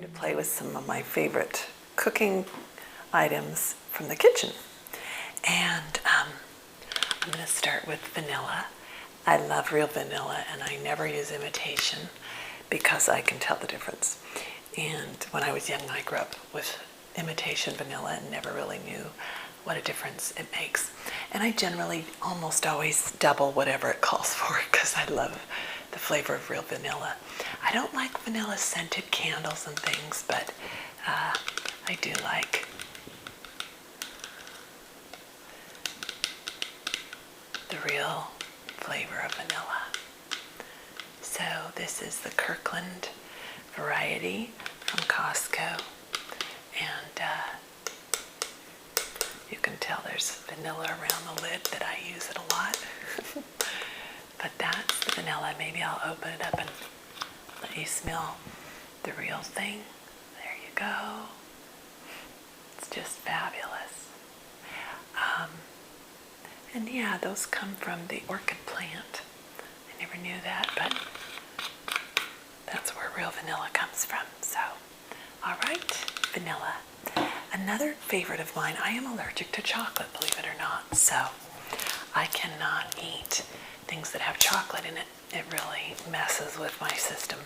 to play with some of my favorite cooking items from the kitchen. And I'm going to start with vanilla. I love real vanilla and I never use imitation because I can tell the difference. And when I was young, I grew up with imitation vanilla and never really knew what a difference it makes. And I generally almost always double whatever it calls for because I love the flavor of real vanilla. I don't like vanilla scented candles and things, but I do like the real flavor of vanilla. So this is the Kirkland variety from Costco, and you can tell there's vanilla around the lid that I use it a lot. But that's the vanilla. Maybe I'll open it up and let you smell the real thing. There you go. It's just fabulous. And yeah, those come from the orchid plant. I never knew that, but that's where real vanilla comes from. So, all right, vanilla. Another favorite of mine, I am allergic to chocolate, believe it or not. So I cannot eat things that have chocolate in it. It really messes with my system.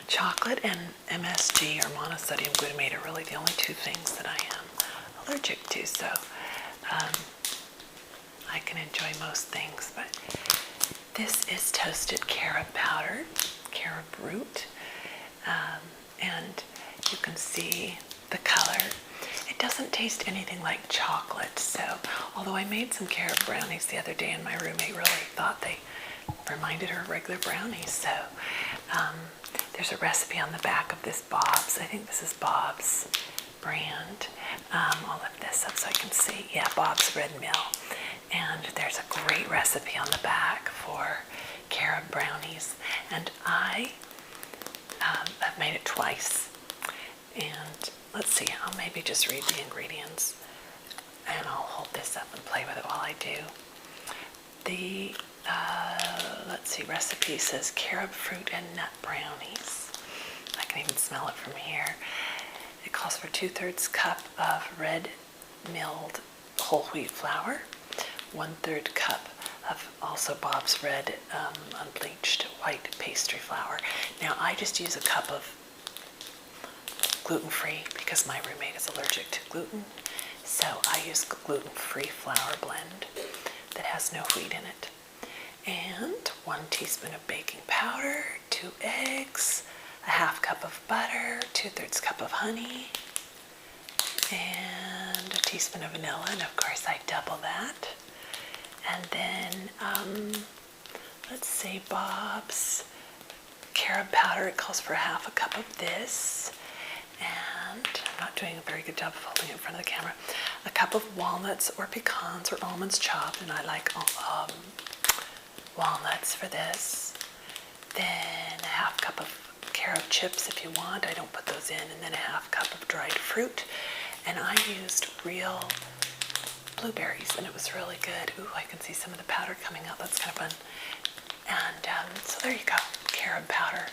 Chocolate and MSG, or monosodium glutamate, are really the only two things that I am allergic to. So I can enjoy most things, but this is toasted carob powder, carob root, and you can see the color. It doesn't taste anything like chocolate, so although I made some carob brownies the other day and my roommate really thought they reminded her of regular brownies, so there's a recipe on the back of this Bob's. I think this is Bob's brand. I'll lift this up so I can see. Yeah, Bob's Red Mill. And there's a great recipe on the back for carob brownies. And I have made it twice. And let's see, I'll maybe just read the ingredients. And I'll hold this up and play with it while I do. The, let's see, recipe says carob fruit and nut brownies. I can even smell it from here. It calls for 2/3 cup of red milled whole wheat flour, 1/3 cup of also Bob's Red unbleached white pastry flour. Now I just use a cup of gluten-free because my roommate is allergic to gluten. So I use gluten-free flour blend that has no wheat in it. And 1 teaspoon of baking powder, 2 eggs, a 1/2 cup of butter, 2/3 cup of honey, and a teaspoon of vanilla, and of course I double that. And then, let's see, Bob's carob powder, it calls for 1/2 cup of this, and I'm not doing a very good job of holding it in front of the camera, a cup of walnuts or pecans or almonds chopped, and I like walnuts for this, then a 1/2 cup of carob chips if you want. I don't put those in, and then a 1/2 cup of dried fruit, and I used real blueberries, and it was really good. Ooh, I can see some of the powder coming out. That's kind of fun. And so there you go, carob powder.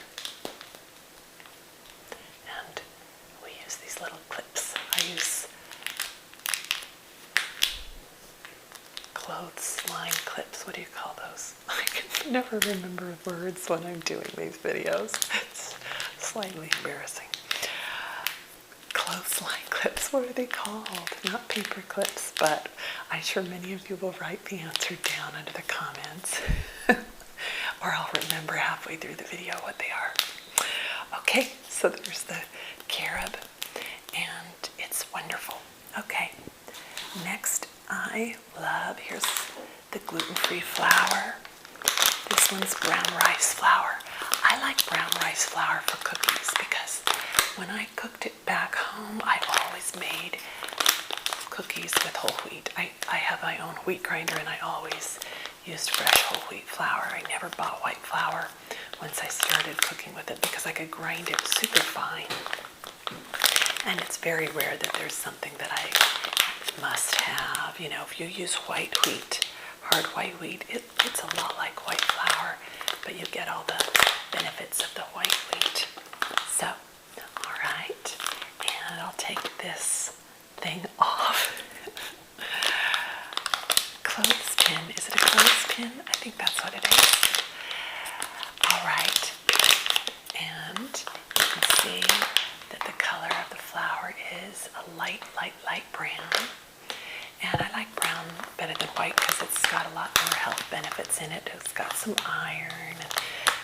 And we use these little clips. I use clothesline clips. What do you call those? I can never remember words when I'm doing these videos. It's slightly embarrassing. Clothesline clips, what are they called? Not paper clips, but I'm sure many of you will write the answer down under the comments. Or I'll remember halfway through the video what they are. Okay, so there's the carob, and it's wonderful. Okay, next I love, here's the gluten-free flour. This one's brown rice flour. I like brown rice flour for cookies because when I cooked it back home, I always made cookies with whole wheat. I have my own wheat grinder, and I always used fresh whole wheat flour. I never bought white flour once I started cooking with it because I could grind it super fine. And it's very rare that there's something that I must have. You know, if you use white wheat, hard white wheat, it's a lot like white flour, but you get all the benefits of the white wheat. So this thing off. Clothespin. Is it a clothespin? I think that's what it is. All right. And you can see that the color of the flour is a light brown. And I like brown better than white because it's got a lot more health benefits in it. It's got some iron and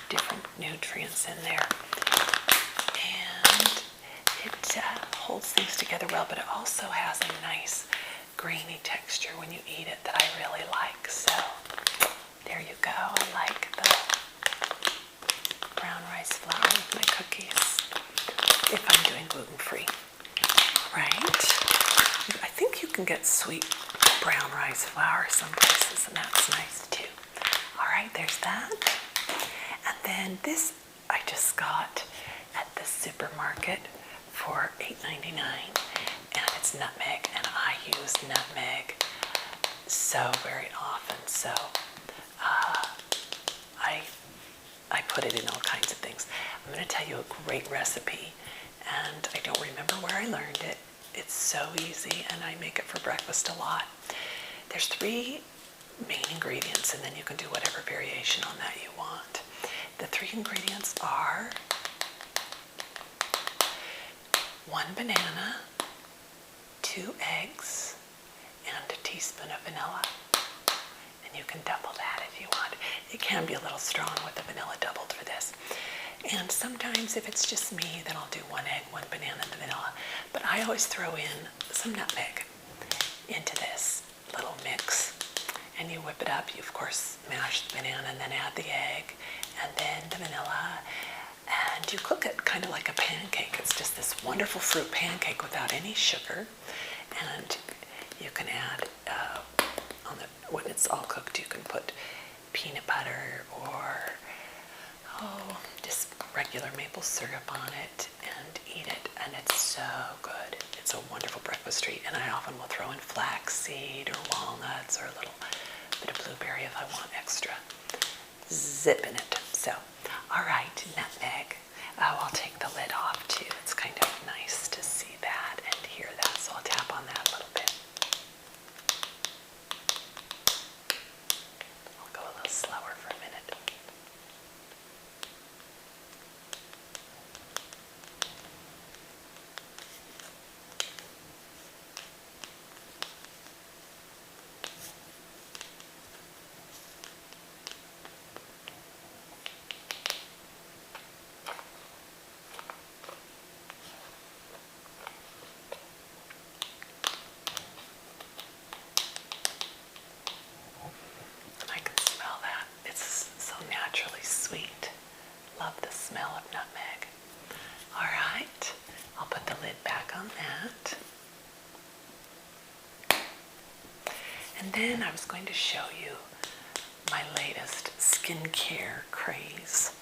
different nutrients in there. And it holds things together well, but it also has a nice grainy texture when you eat it that I really like. So there you go. I like the brown rice flour with my cookies if I'm doing gluten-free. Right? I think you can get sweet brown rice flour some places, and that's nice too. All right, there's that. And then this I just got at the supermarket for $8.99, and it's nutmeg, and I use nutmeg so very often. So I put it in all kinds of things. I'm going to tell you a great recipe, and I don't remember where I learned it. It's so easy, and I make it for breakfast a lot. There's 3 main ingredients, and then you can do whatever variation on that you want. The 3 ingredients are 1 banana, 2 eggs, and a teaspoon of vanilla. And you can double that if you want. It can be a little strong with the vanilla doubled for this. And sometimes if it's just me, then I'll do 1 egg, 1 banana, and the vanilla. But I always throw in some nutmeg into this little mix. And you whip it up. You, of course, mash the banana and then add the egg and then the vanilla. And you cook it kind of like a pancake. It's just this wonderful fruit pancake without any sugar. And you can add, when it's all cooked, you can put peanut butter or just regular maple syrup on it and eat it, and it's so good. It's a wonderful breakfast treat, and I often will throw in flaxseed or walnuts or a little bit of blueberry if I want extra zip in it. So, all right, nutmeg. I'll take the lid off too. It's kind of nice to see that and hear that, so I'll tap on that a little bit. I'll go a little slower for a minute. Sweet. Love the smell of nutmeg. All right, I'll put the lid back on that. And then I was going to show you my latest skincare craze.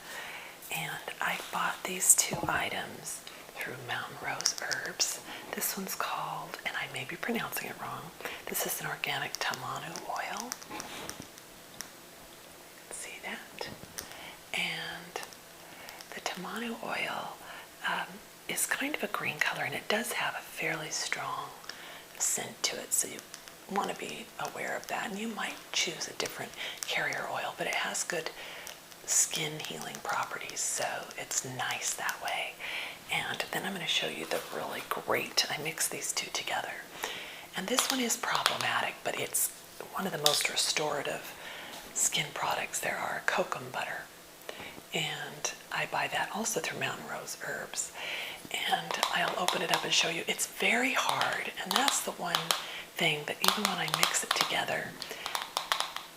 And I bought these 2 items through Mountain Rose Herbs. This one's called, and I may be pronouncing it wrong, this is an organic tamanu oil. See that? And the tamanu oil is kind of a green color, and it does have a fairly strong scent to it, so you want to be aware of that. And you might choose a different carrier oil, but it has good skin healing properties, so it's nice that way. And then I'm going to show you the really great, I mix these 2 together. And this one is problematic, but it's one of the most restorative skin products there are, kokum butter. And I buy that also through Mountain Rose Herbs. And I'll open it up and show you. It's very hard, and that's the one thing that even when I mix it together,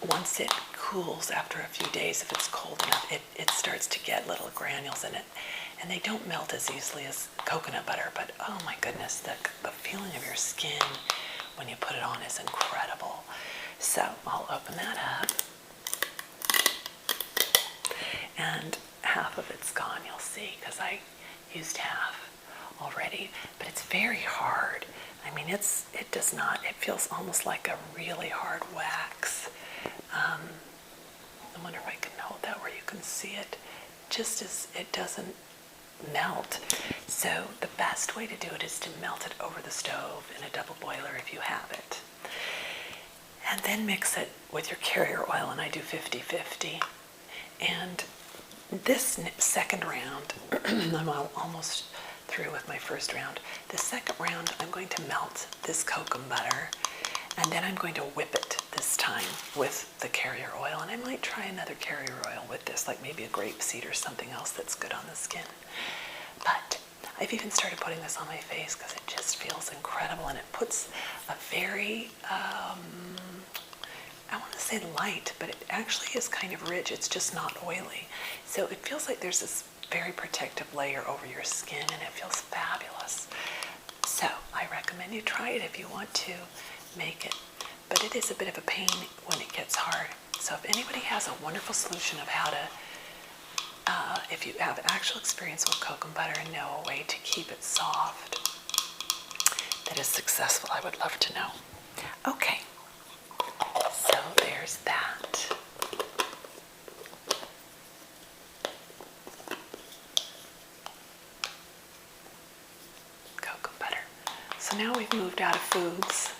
once it cools after a few days, if it's cold enough, it starts to get little granules in it. And they don't melt as easily as coconut butter, but oh my goodness, the feeling of your skin when you put it on is incredible. So I'll open that up. And half of it's gone, you'll see, because I used half already, but it's very hard. I mean, it feels almost like a really hard wax. I wonder if I can hold that where you can see it. Just as it doesn't melt. So the best way to do it is to melt it over the stove in a double boiler if you have it. And then mix it with your carrier oil, and I do 50-50. And this second round, I'm almost through with my first round. The second round, I'm going to melt this cocoa butter, and then I'm going to whip it this time with the carrier oil. And I might try another carrier oil with this, like maybe a grapeseed or something else that's good on the skin. But I've even started putting this on my face because it just feels incredible, and it puts a very, I want to say light, but it actually is kind of rich. It's just not oily. So it feels like there's this very protective layer over your skin, and it feels fabulous. So I recommend you try it if you want to make it. But it is a bit of a pain when it gets hard. So if anybody has a wonderful solution of how to, if you have actual experience with cocoa butter and know a way to keep it soft that is successful, I would love to know. Okay, so there's that. Cocoa butter. So now we've moved out of foods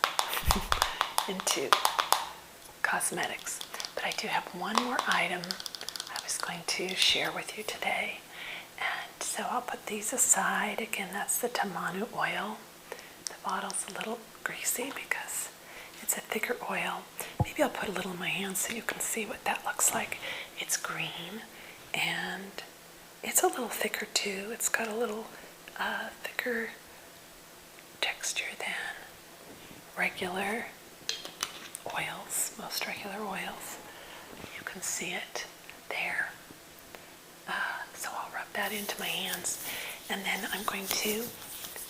into cosmetics. But I do have one more item I was going to share with you today. And so I'll put these aside. Again, that's the tamanu oil. The bottle's a little greasy because it's a thicker oil. Maybe I'll put a little in my hand so you can see what that looks like. It's green and it's a little thicker too. It's got a little thicker texture than regular oils, most regular oils. You can see it there. So I'll rub that into my hands, and then I'm going to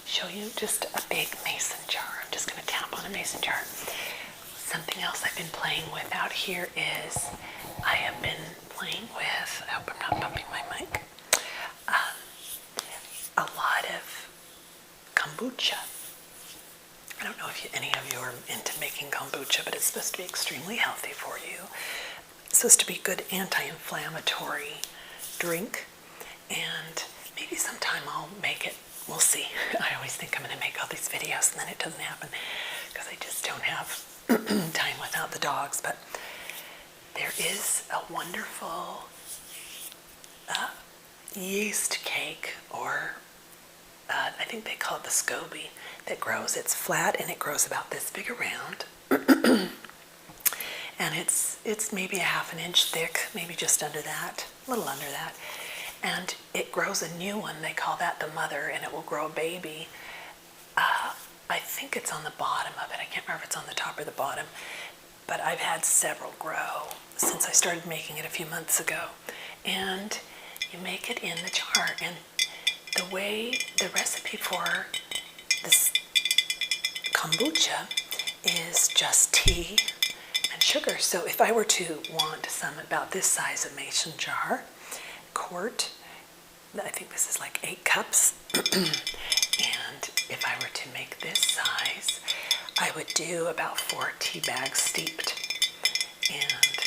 show you just a big mason jar. I'm just going to tap on a mason jar. Something else I've been playing with out here is I have been playing with, I hope I'm not bumping my mic, a lot of kombucha. I don't know if any of you are into making kombucha, but it's supposed to be extremely healthy for you. It's supposed to be a good anti-inflammatory drink, and maybe sometime I'll make it. We'll see. I always think I'm going to make all these videos, and then it doesn't happen because I just don't have time without the dogs. But there is a wonderful yeast cake, or I think they call it the SCOBY, that grows. It's flat and it grows about this big around. And it's maybe a half an inch thick, maybe just under that, a little under that. And it grows a new one. They call that the mother, and it will grow a baby. I think it's on the bottom of it. I can't remember if it's on the top or the bottom. But I've had several grow since I started making it a few months ago. And you make it in the jar. And the recipe for this kombucha is just tea and sugar. So if I were to want some about this size of mason jar, quart, I think this is like 8 cups. And if I were to make this size, I would do about 4 tea bags steeped. And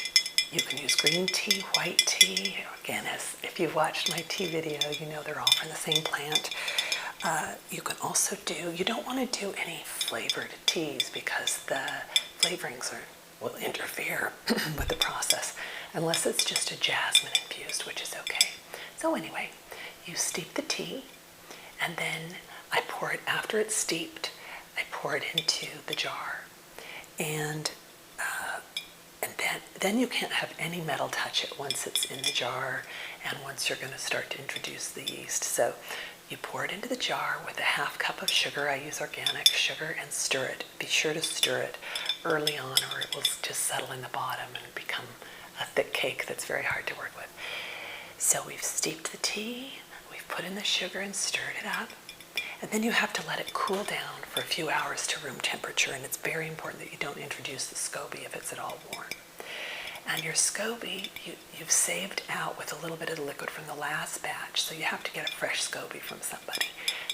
you can use green tea, white tea. Again, if you've watched my tea video, you know they're all from the same plant. You can also you don't want to do any flavored teas because the flavorings will interfere with the process, unless it's just a jasmine infused, which is okay. So anyway, you steep the tea, and then I pour it, after it's steeped, I pour it into the jar. And then you can't have any metal touch it once it's in the jar and once you're going to start to introduce the yeast. So you pour it into the jar with a half cup of sugar. I use organic sugar, and stir it. Be sure to stir it early on, or it will just settle in the bottom and become a thick cake that's very hard to work with. So we've steeped the tea, we've put in the sugar and stirred it up, and then you have to let it cool down for a few hours to room temperature, and it's very important that you don't introduce the SCOBY if it's at all warm. And your SCOBY, you've saved out with a little bit of the liquid from the last batch, so you have to get a fresh SCOBY from somebody.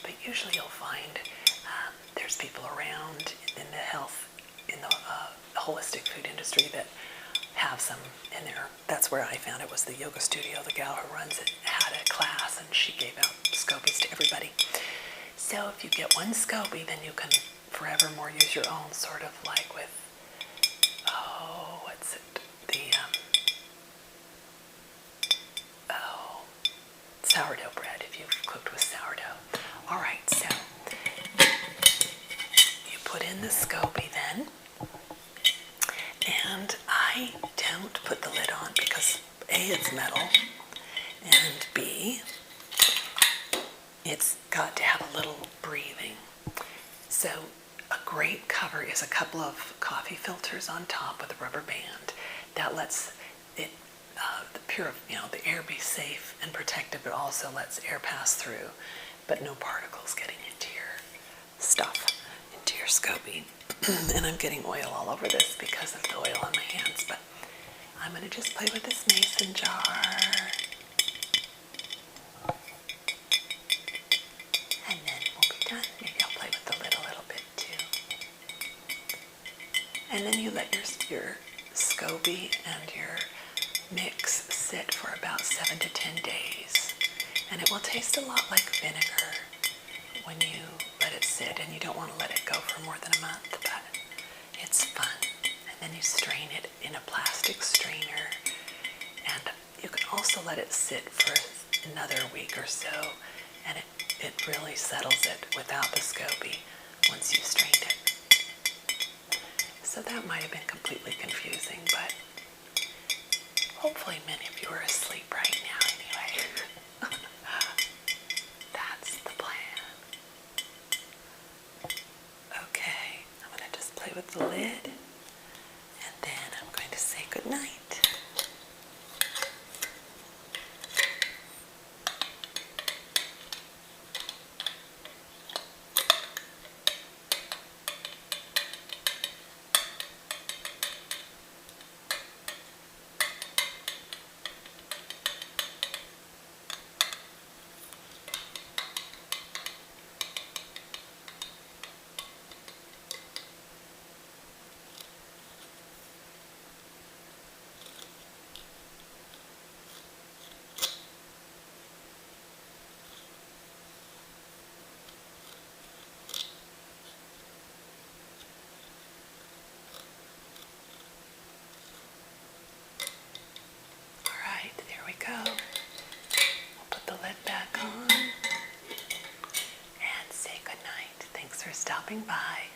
But usually you'll find there's people around in the holistic food industry that have some in there. That's where I found it, was the yoga studio. The gal who runs it had a class, and she gave out Scobies to everybody. So if you get one Scobie, then you can forevermore use your own, sort of like with, oh, what's it? Sourdough bread, if you've cooked with sourdough. All right, so you put in the Scobie then, and I don't put the lid on because A, it's metal, and B, it's got to have a little breathing. So a great cover is a couple of coffee filters on top with a rubber band. That lets it, the air be safe and protected, but also lets air pass through, but no particles getting into your stuff, into your Scobie. And I'm getting oil all over this because of the oil on my hands, but I'm going to just play with this mason jar. And then we'll be done. Maybe I'll play with the lid a little bit too. And then you let your Scobie and your mix sit for about 7 to 10 days. And it will taste a lot like vinegar when you let it sit, and you don't want to let it go for more than a month, but it's fun. And then you strain it in a plastic strainer, and you can also let it sit for another week or so, and it really settles it without the Scobie once you've strained it. So that might have been completely confusing, but hopefully many of you are asleep right now anyway. That's the plan. Okay, I'm going to just play with the lid, and then I'm going to say goodnight. Go. We'll put the lid back on and say goodnight. Thanks for stopping by.